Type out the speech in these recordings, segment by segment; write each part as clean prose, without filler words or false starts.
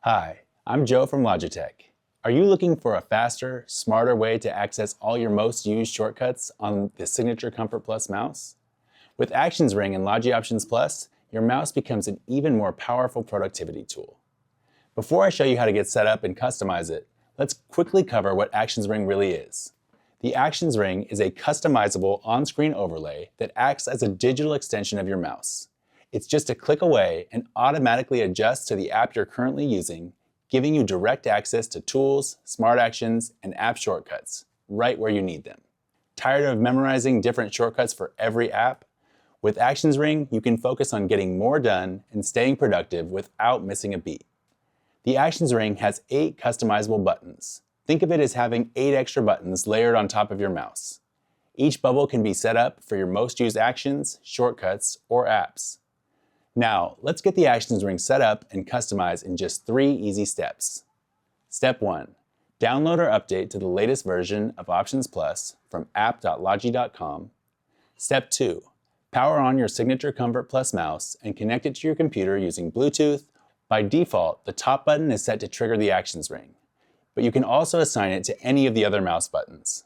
Hi, I'm Joe from Logitech. Are you looking for a faster, smarter way to access all your most used shortcuts on the Signature Comfort Plus mouse? With Actions Ring and Logi Options Plus, your mouse becomes an even more powerful productivity tool. Before I show you how to get set up and customize it, let's quickly cover what Actions Ring really is. The Actions Ring is a customizable on-screen overlay that acts as a digital extension of your mouse. It's just a click away and automatically adjusts to the app you're currently using, giving you direct access to tools, smart actions, and app shortcuts, right where you need them. Tired of memorizing different shortcuts for every app? With Actions Ring, you can focus on getting more done and staying productive without missing a beat. The Actions Ring has 8 customizable buttons. Think of it as having 8 extra buttons layered on top of your mouse. Each bubble can be set up for your most used actions, shortcuts, or apps. Now, let's get the Actions Ring set up and customized in just 3 easy steps. Step 1. Download or update to the latest version of Options Plus from app.logi.com. Step 2. Power on your Signature Comfort Plus mouse and connect it to your computer using Bluetooth. By default, the top button is set to trigger the Actions Ring, but you can also assign it to any of the other mouse buttons.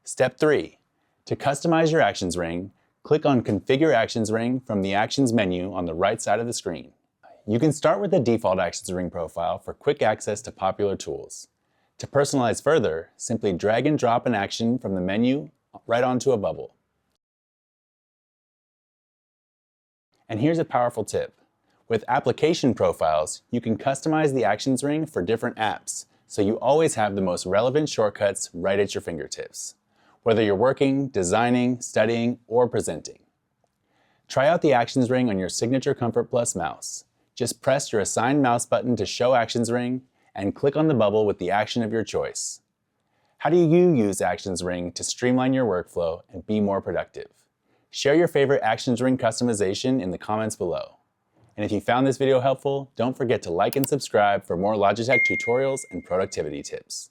Step 3. To customize your Actions Ring, click on Configure Actions Ring from the Actions menu on the right side of the screen. You can start with the default Actions Ring profile for quick access to popular tools. To personalize further, simply drag and drop an action from the menu right onto a bubble. And here's a powerful tip. With application profiles, you can customize the Actions Ring for different apps, so you always have the most relevant shortcuts right at your fingertips, whether you're working, designing, studying, or presenting. Try out the Actions Ring on your Signature Comfort Plus mouse. Just press your assigned mouse button to show Actions Ring and click on the bubble with the action of your choice. How do you use Actions Ring to streamline your workflow and be more productive? Share your favorite Actions Ring customization in the comments below. And if you found this video helpful, don't forget to like and subscribe for more Logitech tutorials and productivity tips.